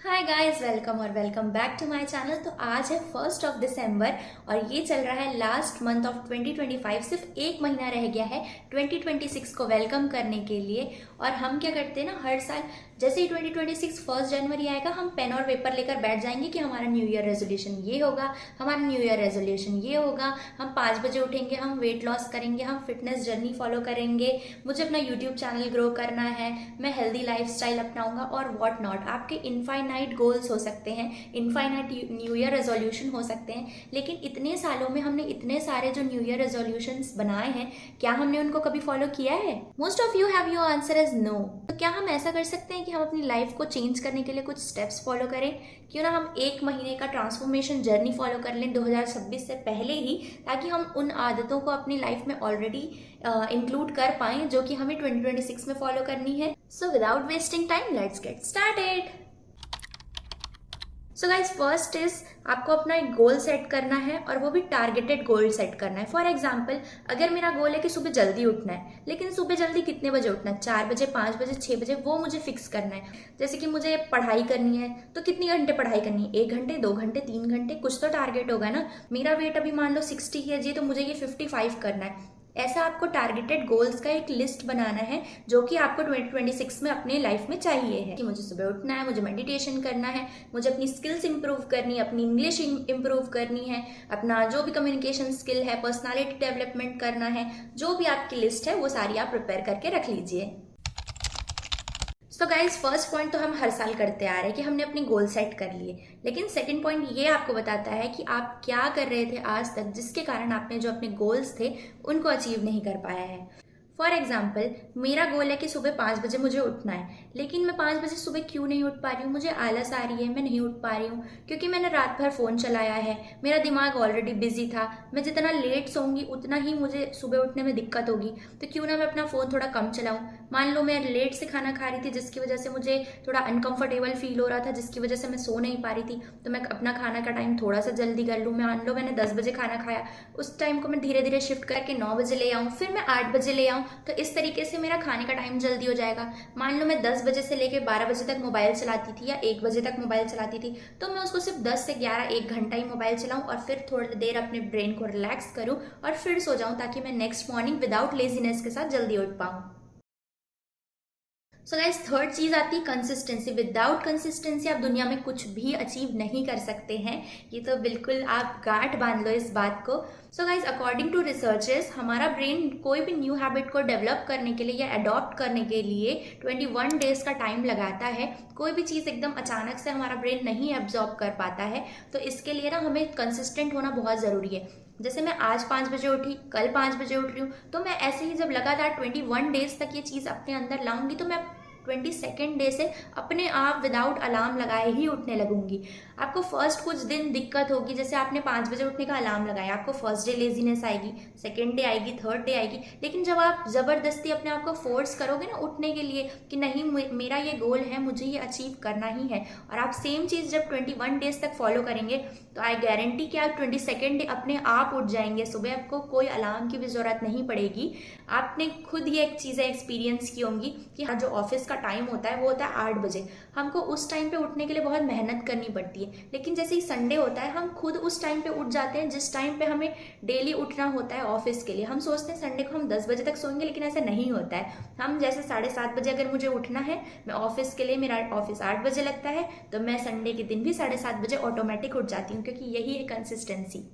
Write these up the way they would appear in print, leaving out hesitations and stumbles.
हाय guys, welcome और welcome back to my channel. तो आज है 1 दिसंबर और ये चल रहा है लास्ट मंथ ऑफ 2025। सिर्फ एक महीना रह गया है 2026 को वेलकम करने के लिए। और हम क्या करते हैं ना, हर साल जैसे ही 2026 1 जनवरी आएगा, हम पेन और पेपर लेकर बैठ जाएंगे कि हमारा न्यू ईयर रेजोल्यूशन ये होगा, हमारा न्यू ईयर रेजोल्यूशन ये होगा। हम 5 बजे उठेंगे, हम वेट लॉस करेंगे, हम फिटनेस जर्नी फॉलो करेंगे, मुझे अपना यूट्यूब चैनल ग्रो करना है, मैं हेल्दी लाइफस्टाइल अपनाऊंगा और व्हाट नॉट। आपके इनफाइनाइट गोल्स हो सकते हैं, इनफाइनाइट न्यू ईयर रेजोल्यूशन हो सकते हैं, लेकिन इतने सालों में हमने इतने सारे जो न्यू ईयर रेजोल्यूशंस बनाए हैं, क्या हमने उनको कभी फॉलो किया है? Most of you have your answer is no. तो क्या हम ऐसा कर सकते हैं कि हम अपनी लाइफ को चेंज करने के लिए कुछ स्टेप्स फॉलो करें? क्यों ना हम 1 महीने का ट्रांसफॉर्मेशन जर्नी फॉलो कर लें 2026 से पहले ही, ताकि हम उन आदतों को अपनी लाइफ में ऑलरेडी इंक्लूड कर पाएं जो कि हमें 2026 में फॉलो करनी है। So without wasting time, let's get started. So guys, first is आपको अपना एक गोल सेट करना है, और वो भी टारगेटेड गोल सेट करना है। फॉर एग्जाम्पल, अगर मेरा गोल है कि सुबह जल्दी उठना है, लेकिन सुबह जल्दी कितने बजे उठना है, 4 बजे, 5 बजे, 6 बजे, वो मुझे फिक्स करना है। जैसे कि मुझे पढ़ाई करनी है, तो कितनी घंटे पढ़ाई करनी है, 1 घंटे, 2 घंटे, 3 घंटे, कुछ तो टारगेट होगा ना। मेरा वेट अभी मान लो 60 kg, तो मुझे ये 55 करना है। ऐसा आपको टारगेटेड गोल्स का एक लिस्ट बनाना है जो कि आपको 2026 में अपने लाइफ में चाहिए है। कि मुझे सुबह उठना है, मुझे मेडिटेशन करना है, मुझे अपनी स्किल्स इंप्रूव करनी है, अपनी इंग्लिश इंप्रूव करनी है, अपना जो भी कम्युनिकेशन स्किल है, पर्सनालिटी डेवलपमेंट करना है। जो भी आपकी लिस्ट है वो सारी आप प्रिपेयर करके रख लीजिए। सो गाइज, फर्स्ट पॉइंट तो हम हर साल करते आ रहे हैं कि हमने अपनी गोल सेट कर लिए, लेकिन सेकंड पॉइंट ये आपको बताता है कि आप क्या कर रहे थे आज तक जिसके कारण आपने जो अपने गोल्स थे उनको अचीव नहीं कर पाया है। फॉर एग्जाम्पल, मेरा गोल है कि सुबह 5 बजे मुझे उठना है, लेकिन मैं 5 बजे सुबह क्यों नहीं उठ पा रही हूँ? मुझे आलस आ रही है, मैं नहीं उठ पा रही हूँ क्योंकि मैंने रात भर फ़ोन चलाया है, मेरा दिमाग ऑलरेडी बिजी था। मैं जितना लेट सोऊंगी उतना ही मुझे सुबह उठने में दिक्कत होगी, तो क्यों ना मैं अपना फ़ोन थोड़ा कम चलाऊँ। मान लो मैं लेट से खाना खा रही थी जिसकी वजह से मुझे थोड़ा अनकंफर्टेबल फील हो रहा था, जिसकी वजह से मैं सो नहीं पा रही थी, तो मैं अपना खाना का टाइम थोड़ा सा जल्दी कर लूँ। मान लो मैंने 10 बजे खाना खाया, उस टाइम को मैं धीरे धीरे शिफ्ट करके 9 बजे ले आऊँ, फिर मैं 8 बजे ले आऊँ, तो इस तरीके से मेरा खाने का टाइम जल्दी हो जाएगा। मान लो मैं 10 बजे से लेके 12 बजे तक मोबाइल चलाती थी या 1 बजे तक मोबाइल चलाती थी, तो मैं उसको सिर्फ 10 से 11 1 घंटा ही मोबाइल चलाऊं और फिर थोड़ी देर अपने ब्रेन को रिलैक्स करूं और फिर सो जाऊं, ताकि मैं नेक्स्ट मॉर्निंग विदाउट लेजीनेस के साथ जल्दी उठ पाऊं। सो गाइस, थर्ड चीज आती है कंसिस्टेंसी। विदाउट कंसिस्टेंसी आप दुनिया में कुछ भी अचीव नहीं कर सकते हैं। ये तो बिल्कुल आप गांठ बांध लो इस बात को। So guys, according to researchers, हमारा ब्रेन कोई भी न्यू हैबिट को डेवलप करने के लिए या अडॉप्ट करने के लिए 21 डेज का टाइम लगाता है। कोई भी चीज़ एकदम अचानक से हमारा ब्रेन नहीं एब्जॉर्ब कर पाता है, तो इसके लिए ना हमें कंसिस्टेंट होना बहुत ज़रूरी है। जैसे मैं आज 5 बजे उठी, कल 5 बजे उठ रही हूँ, तो मैं ऐसे ही जब लगातार 21 डेज तक ये चीज़ अपने अंदर लाऊंगी, तो मैं 22nd डे से अपने आप विदाउट अलार्म लगाए ही उठने लगूंगी। आपको फर्स्ट कुछ दिन दिक्कत होगी, जैसे आपने 5 बजे उठने का अलार्म लगाया, आपको फर्स्ट डे लेजीनेस आएगी, सेकेंड डे आएगी, थर्ड डे आएगी, लेकिन जब आप जबरदस्ती अपने आप को फोर्स करोगे ना उठने के लिए कि नहीं मेरा ये गोल है, मुझे ये अचीव करना ही है, और आप सेम चीज़ जब 21 डेज तक फॉलो करेंगे, तो आई गारंटी कि आप 22nd डे अपने आप उठ जाएंगे सुबह। आपको कोई अलार्म की भी जरूरत नहीं पड़ेगी। आपने खुद ये एक चीज़ें एक्सपीरियंस की होंगी कि जो ऑफिस का टाइम होता है वो होता है 8 बजे। हमको उस टाइम पे उठने के लिए बहुत मेहनत करनी पड़ती है, लेकिन जैसे ही संडे होता है हम खुद उस टाइम पे उठ जाते हैं जिस टाइम पे हमें डेली उठना होता है ऑफिस के लिए। हम सोचते हैं संडे को हम 10 बजे तक सोएंगे, लेकिन ऐसा नहीं होता है। हम जैसे 7:30 बजे अगर मुझे उठना है, मैं ऑफिस के लिए, मेरा ऑफिस 8 बजे लगता है, तो मैं संडे के दिन भी 7:30 बजे ऑटोमेटिक उठ जाती हूँ, क्योंकि यही है कंसिस्टेंसी।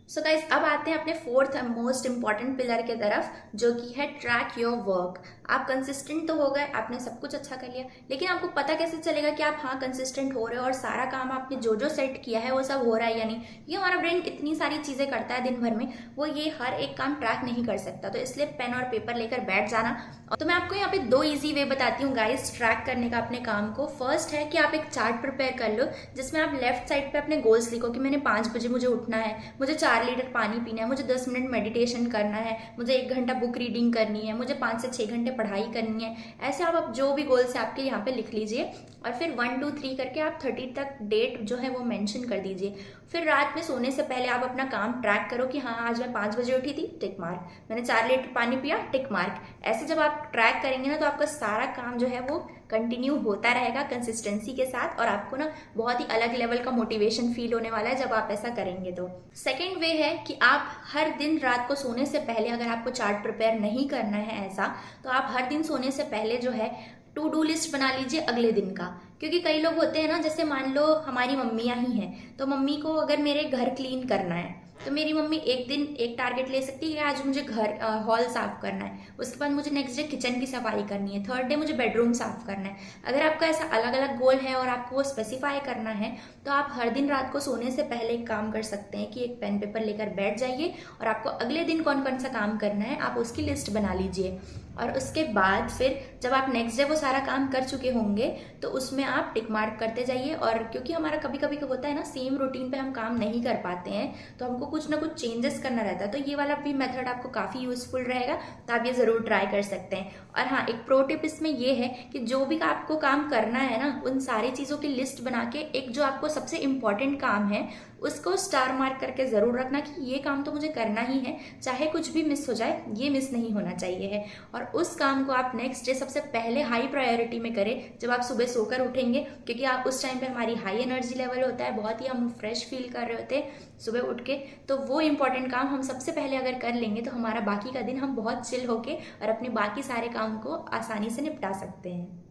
सो गाइज, अब आते हैं अपने फोर्थ मोस्ट इंपॉर्टेंट पिलर के तरफ, जो कि है ट्रैक योर वर्क। आप कंसिस्टेंट तो हो गए, आपने सब कुछ अच्छा कर लिया, लेकिन आपको पता कैसे चलेगा कि आप हाँ कंसिस्टेंट हो रहे हो और सारा काम आपने जो जो सेट किया है वो सब हो रहा है या नहीं? ये हमारा ब्रेन इतनी सारी चीज़ें करता है दिन भर में, वो ये हर एक काम ट्रैक नहीं कर सकता। तो इसलिए पेन और पेपर लेकर बैठ जाना। तो मैं आपको यहाँ पे 2 ईजी वे बताती हूँ गाइस ट्रैक करने का अपने काम को। फर्स्ट है कि आप एक चार्ट प्रिपेयर कर लो, जिसमें आप लेफ्ट साइड पे अपने गोल्स लिखो कि मैंने 5 बजे मुझे उठना है, मुझे 4 लीटर पानी पीना है, मुझे 10 मिनट मेडिटेशन करना है, मुझे 1 घंटा बुक रीडिंग करनी है, मुझे 5 से 6 घंटे पढ़ाई करनी है। ऐसे आप जो भी गोल्स है आपके यहाँ पे लिख लीजिए, और फिर 1 2 3 करके आप 30 तक डेट जो है वो मेंशन कर दीजिए। फिर रात में सोने से पहले आप अपना काम ट्रैक करो कि हाँ आज मैं 5 बजे उठी थी, टिक मार्क, मैंने 4 लीटर पानी पिया, टिक मार्क। ऐसे जब आप ट्रैक करेंगे ना, तो आपका सारा काम जो है वो कंटिन्यू होता रहेगा कंसिस्टेंसी के साथ, और आपको ना बहुत ही अलग लेवल का मोटिवेशन फील होने वाला है जब आप ऐसा करेंगे। तो सेकेंड वे है कि आप हर दिन रात को सोने से पहले, अगर आपको चार्ट प्रिपेयर नहीं करना है ऐसा, तो आप हर दिन सोने से पहले जो है टू डू लिस्ट बना लीजिए अगले दिन का। क्योंकि कई लोग होते हैं ना, जैसे मान लो हमारी मम्मियाँ ही हैं, तो मम्मी को अगर मेरे घर क्लीन करना है तो मेरी मम्मी एक दिन एक टारगेट ले सकती है कि आज मुझे घर हॉल साफ करना है, उसके बाद मुझे नेक्स्ट डे किचन की सफाई करनी है, थर्ड डे मुझे बेडरूम साफ करना है। अगर आपका ऐसा अलग अलग गोल है और आपको वो स्पेसिफाई करना है, तो आप हर दिन रात को सोने से पहले एक काम कर सकते हैं कि एक पेन पेपर लेकर बैठ जाइए और आपको अगले दिन कौन कौन सा काम करना है आप उसकी लिस्ट बना लीजिए। और उसके बाद फिर जब आप नेक्स्ट डे वो सारा काम कर चुके होंगे तो उसमें आप टिक मार्क करते जाइए। और क्योंकि हमारा कभी कभी होता है ना, सेम रूटीन पे हम काम नहीं कर पाते हैं, तो हमको कुछ ना कुछ चेंजेस करना रहता है, तो ये वाला भी मेथड आपको काफ़ी यूजफुल रहेगा, तो आप ये ज़रूर ट्राई कर सकते हैं। और हाँ, एक प्रो टिप इसमें ये है कि जो भी आपको काम करना है ना, उन सारी चीज़ों की लिस्ट बना के एक जो आपको सबसे इम्पॉर्टेंट काम है उसको स्टार मार्क करके ज़रूर रखना कि ये काम तो मुझे करना ही है, चाहे कुछ भी मिस हो जाए, ये मिस नहीं होना चाहिए है। और उस काम को आप नेक्स्ट डे सबसे पहले हाई प्रायोरिटी में करें जब आप सुबह सोकर उठेंगे, क्योंकि आप उस टाइम पे हमारी हाई एनर्जी लेवल होता है, बहुत ही हम फ्रेश फील कर रहे होते हैं सुबह उठ के। तो वो इंपॉर्टेंट काम हम सबसे पहले अगर कर लेंगे तो हमारा बाकी का दिन हम बहुत चिल होके और अपने बाकी सारे काम को आसानी से निपटा सकते हैं।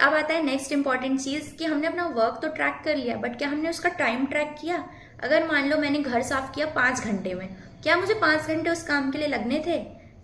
अब आता है नेक्स्ट इंपॉर्टेंट चीज़ कि हमने अपना वर्क तो ट्रैक कर लिया, बट क्या हमने उसका टाइम ट्रैक किया? अगर मान लो मैंने घर साफ किया 5 घंटे में, क्या मुझे 5 घंटे उस काम के लिए लगने थे?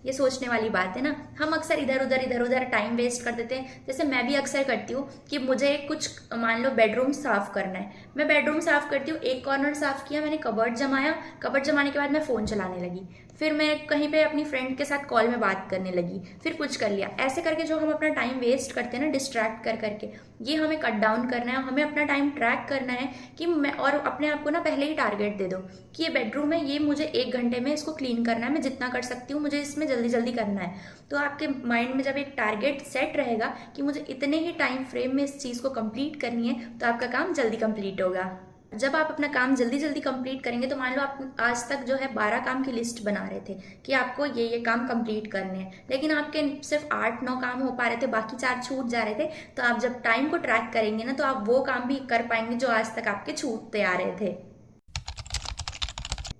ये सोचने वाली बात है ना। हम अक्सर इधर उधर टाइम वेस्ट कर देते हैं। जैसे मैं भी अक्सर करती हूँ कि मुझे कुछ मान लो बेडरूम साफ करना है, मैं बेडरूम साफ करती हूँ, एक कॉर्नर साफ किया, मैंने कबर्ड जमाया, कबर्ड जमाने के बाद मैं फ़ोन चलाने लगी, फिर मैं कहीं पे अपनी फ्रेंड के साथ कॉल में बात करने लगी, फिर कुछ कर लिया। ऐसे करके जो हम अपना टाइम वेस्ट करते हैं ना डिस्ट्रैक्ट कर करके, ये हमें कट डाउन करना है। हमें अपना टाइम ट्रैक करना है कि मैं, और अपने आप को ना पहले ही टारगेट दे दो कि ये बेडरूम है, ये मुझे 1 घंटे में इसको क्लीन करना है, मैं जितना कर सकती हूँ मुझे इसमें जल्दी जल्दी करना है। तो आपके माइंड में जब एक टारगेट सेट रहेगा कि मुझे इतने ही टाइम फ्रेम में इस चीज़ को कंप्लीट करनी है, तो आपका काम जल्दी कंप्लीट होगा। जब आप अपना काम जल्दी जल्दी कंप्लीट करेंगे, तो मान लो आप आज तक जो है 12 काम की लिस्ट बना रहे थे कि आपको ये काम कंप्लीट करने हैं, लेकिन आपके सिर्फ 8-9 काम हो पा रहे थे, बाकी 4 छूट जा रहे थे। तो आप जब टाइम को ट्रैक करेंगे ना, तो आप वो काम भी कर पाएंगे जो आज तक आपके छूटते आ रहे थे।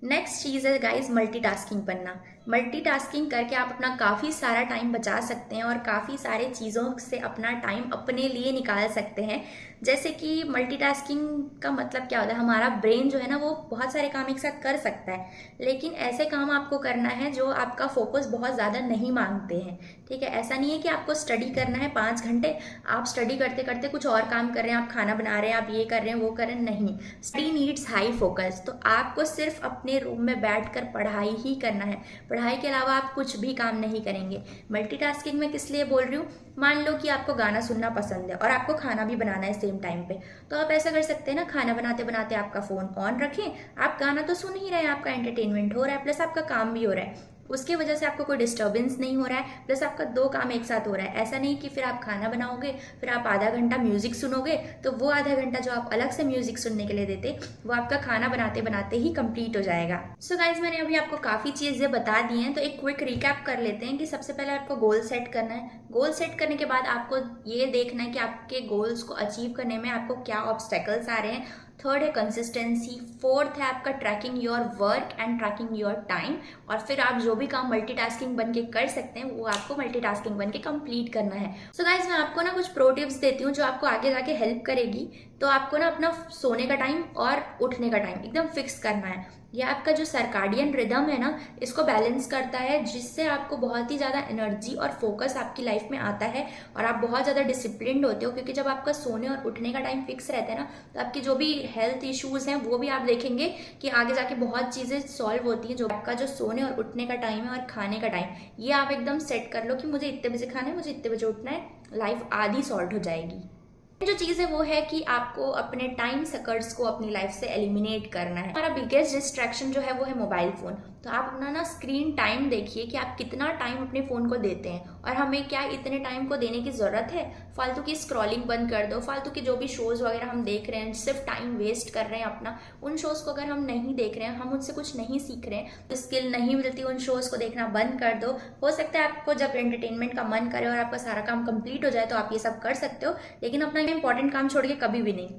नेक्स्ट चीज़ है गाइस मल्टीटास्किंग बनना। मल्टीटास्किंग करके आप अपना काफ़ी सारा टाइम बचा सकते हैं और काफ़ी सारे चीज़ों से अपना टाइम अपने लिए निकाल सकते हैं। जैसे कि मल्टीटास्किंग का मतलब क्या होता है, हमारा ब्रेन जो है ना वो बहुत सारे काम एक साथ कर सकता है, लेकिन ऐसे काम आपको करना है जो आपका फोकस बहुत ज़्यादा नहीं मांगते हैं। ठीक है, ऐसा नहीं है कि आपको स्टडी करना है 5 घंटे, आप स्टडी करते करते कुछ और काम कर रहे हैं, आप खाना बना रहे हैं, आप ये कर रहे हैं वो कर रहे हैं, नहीं। स्टडी नीड्स हाई फोकस, तो आपको सिर्फ अपने रूम में बैठकर पढ़ाई ही करना है, पढ़ाई के अलावा आप कुछ भी काम नहीं करेंगे। मल्टीटास्किंग में किस लिए बोल रही हूँ, मान लो कि आपको गाना सुनना पसंद है और आपको खाना भी बनाना है सेम टाइम पे, तो आप ऐसा कर सकते हैं ना, खाना बनाते बनाते आपका फ़ोन ऑन रखें, आप गाना तो सुन ही रहे हैं, आपका एंटरटेनमेंट हो रहा है, प्लस आपका काम भी हो रहा है, उसके वजह से आपको कोई डिस्टर्बेंस नहीं हो रहा है, प्लस आपका 2 काम एक साथ हो रहा है। ऐसा नहीं कि फिर आप खाना बनाओगे फिर आप आधा घंटा म्यूजिक सुनोगे, तो वो आधा घंटा जो आप अलग से म्यूजिक सुनने के लिए देते, वो आपका खाना बनाते बनाते ही कंप्लीट हो जाएगा। सो गाइज, मैंने अभी आपको काफ़ी चीज़ें बता दी हैं, तो एक क्विक रिकैप कर लेते हैं कि सबसे पहले आपको गोल सेट करना है। गोल सेट करने के बाद आपको ये देखना है कि आपके गोल्स को अचीव करने में आपको क्या ऑब्स्टेकल्स आ रहे हैं। थर्ड है कंसिस्टेंसी। फोर्थ है आपका trekking your work and trekking your time. और फिर आप जो भी काम मल्टीटास्किंग बन के कर सकते हैं वो आपको मल्टीटास्किंग बन के कंप्लीट करना है। सो गाइज, मैं आपको ना कुछ प्रो टिप्स देती हूँ जो आपको आगे जाके हेल्प करेगी। तो आपको ना अपना सोने का टाइम और उठने का टाइम एकदम फिक्स करना है। ये आपका जो सर्काडियन रिदम है ना, इसको बैलेंस करता है, जिससे आपको बहुत ही ज़्यादा एनर्जी और फोकस आपकी लाइफ में आता है और आप बहुत ज़्यादा डिसिप्लिन्ड होते हो। क्योंकि जब आपका सोने और उठने का टाइम फिक्स रहता है ना, तो आपकी जो भी हेल्थ इश्यूज़ हैं वो भी आप देखेंगे कि आगे जाके बहुत चीज़ें सॉल्व होती हैं। जो आपका जो सोने और उठने का टाइम है और खाने का टाइम, ये आप एकदम सेट कर लो कि मुझे इतने बजे खाना है, मुझे इतने बजे उठना है, लाइफ आधी सॉल्व हो जाएगी। जो चीज़ है वो है कि आपको अपने टाइम सकर्स को अपनी लाइफ से एलिमिनेट करना है। हमारा बिगेस्ट डिस्ट्रैक्शन जो है वो है मोबाइल फ़ोन। तो आप अपना ना स्क्रीन टाइम देखिए कि आप कितना टाइम अपने फ़ोन को देते हैं, और हमें क्या इतने टाइम को देने की ज़रूरत है? फालतू की स्क्रॉलिंग बंद कर दो, फालतू की जो भी शोज़ वगैरह हम देख रहे हैं, सिर्फ टाइम वेस्ट कर रहे हैं अपना। उन शोज़ को अगर हम नहीं देख रहे हैं, हम उनसे कुछ नहीं सीख रहे हैं, स्किल नहीं मिलती, उन शोज़ को देखना बंद कर दो। हो सकता है आपको जब एंटरटेनमेंट का मन करे और आपका सारा काम कंप्लीट हो जाए तो आप ये सब कर सकते हो, लेकिन अपना इंपॉर्टेंट काम छोड़ के कभी भी नहीं।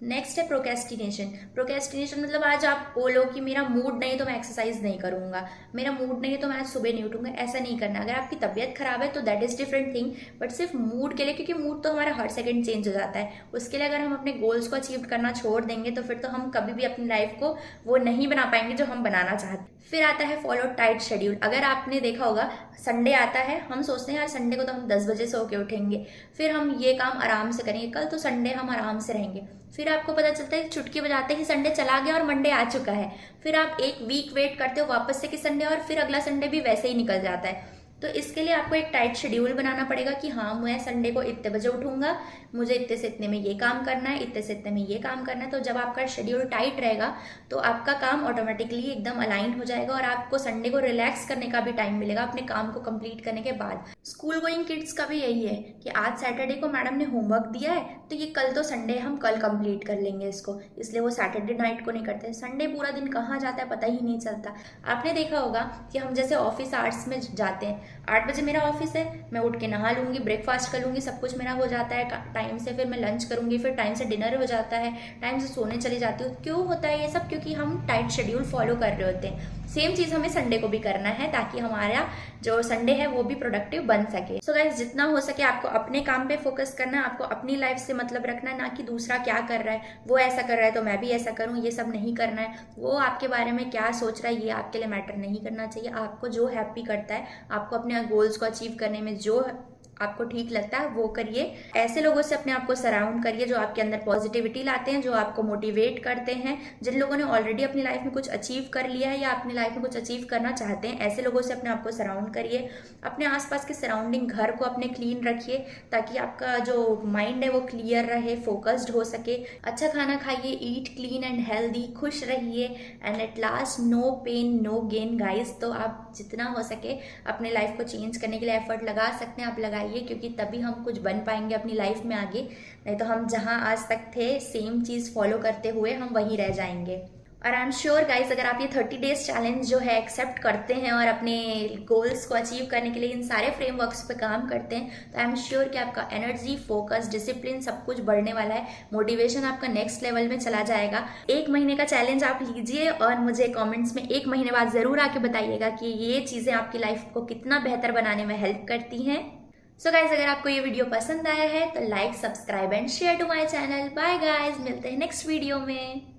नेक्स्ट है प्रोकेस्टिनेशन। प्रोकेस्टिनेशन मतलब आज आप बोलो कि मेरा मूड नहीं तो मैं एक्सरसाइज नहीं करूंगा, मेरा मूड नहीं है तो मैं आज सुबह नहीं उठूंगा। ऐसा नहीं करना। अगर आपकी तबीयत खराब है तो that is different thing, but सिर्फ मूड के लिए, क्योंकि मूड तो हमारा हर सेकंड चेंज हो जाता है, उसके लिए अगर हम अपने गोल्स को अचीव करना छोड़ देंगे तो फिर तो हम कभी भी अपनी लाइफ को वो नहीं बना पाएंगे जो हम बनाना चाहते हैं। फिर आता है फॉलो टाइट शेड्यूल। अगर आपने देखा होगा, संडे आता है, हम सोचते हैं यार संडे को तो हम 10 बजे सो के उठेंगे, फिर हम ये काम आराम से करेंगे, कल तो संडे हम आराम से रहेंगे। फिर आपको पता चलता है चुटकी बजाते ही संडे चला गया और मंडे आ चुका है। फिर आप एक वीक वेट करते हो वापस से कि संडे, और फिर अगला संडे भी वैसे ही निकल जाता है। तो इसके लिए आपको एक टाइट शेड्यूल बनाना पड़ेगा कि हाँ, मैं संडे को इतने बजे उठूंगा, मुझे इतने से इतने में ये काम करना है, इतने से इतने में ये काम करना है। तो जब आपका शेड्यूल टाइट रहेगा तो आपका काम ऑटोमेटिकली एकदम अलाइन हो जाएगा और आपको संडे को रिलैक्स करने का भी टाइम मिलेगा अपने काम को कंप्लीट करने के बाद। स्कूल गोइंग किड्स का भी यही है कि आज सैटरडे को मैडम ने होमवर्क दिया है तो ये कल तो संडे, हम कल कंप्लीट कर लेंगे इसको, इसलिए वो सैटरडे नाइट को नहीं करते। संडे पूरा दिन कहाँ जाता है पता ही नहीं चलता। आपने देखा होगा कि हम जैसे ऑफिस आवर्स में जाते हैं, 8 बजे मेरा ऑफिस है, मैं उठ के नहा लूंगी, ब्रेकफास्ट कर लूंगी, सब कुछ मेरा हो जाता है टाइम से, फिर मैं लंच करूंगी, फिर टाइम से डिनर हो जाता है, टाइम से सोने चली जाती हूँ। क्यों होता है ये सब? क्योंकि हम टाइट शेड्यूल फॉलो कर रहे होते हैं। सेम चीज हमें संडे को भी करना है ताकि हमारा जो संडे है वो भी प्रोडक्टिव बन सके। सो गाइस, जितना हो सके आपको अपने काम पे फोकस करना है, आपको अपनी लाइफ से मतलब रखना है, ना कि दूसरा क्या कर रहा है, वो ऐसा कर रहा है तो मैं भी ऐसा करूं, ये सब नहीं करना है। वो आपके बारे में क्या सोच रहा है ये आपके लिए मैटर नहीं करना चाहिए। आपको जो हैप्पी करता है, आपको अपने गोल्स को अचीव करने में जो आपको ठीक लगता है वो करिए। ऐसे लोगों से अपने आप को सराउंड करिए जो आपके अंदर पॉजिटिविटी लाते हैं, जो आपको मोटिवेट करते हैं, जिन लोगों ने ऑलरेडी अपनी लाइफ में कुछ अचीव कर लिया है या अपनी लाइफ में कुछ अचीव करना चाहते हैं, ऐसे लोगों से अपने आप को सराउंड करिए। अपने आसपास के सराउंडिंग, घर को अपने क्लीन रखिए ताकि आपका जो माइंड है वो क्लियर रहे, फोकस्ड हो सके। अच्छा खाना खाइए, ईट क्लीन एंड हेल्दी, खुश रहिए, and at last no pain no gain guys. तो आप जितना हो सके अपने लाइफ को चेंज करने के लिए एफर्ट लगा सकते हैं, आप लगाइए, क्योंकि तभी हम कुछ बन पाएंगे अपनी लाइफ में आगे। नहीं तो हम जहां आज तक थे सेम चीज फॉलो करते हुए हम वहीं रह जाएंगे। और आई एम श्योर गाइस, अगर आप ये 30 डेज चैलेंज जो है एक्सेप्ट करते हैं और अपने गोल्स को अचीव करने के लिए इन सारे फ्रेमवर्क्स पे काम करते हैं, तो आई एम श्योर कि आपका एनर्जी, फोकस, डिसिप्लिन सब कुछ बढ़ने वाला है। मोटिवेशन आपका नेक्स्ट लेवल में चला जाएगा। 1 महीने का चैलेंज आप लीजिए और मुझे कॉमेंट्स में 1 महीने बाद जरूर आके बताइएगा कि ये चीजें आपकी लाइफ को कितना बेहतर बनाने में हेल्प करती हैं। सो गाइज, अगर आपको ये वीडियो पसंद आया है तो like, subscribe and share to my channel. Bye guys, मिलते हैं नेक्स्ट वीडियो में।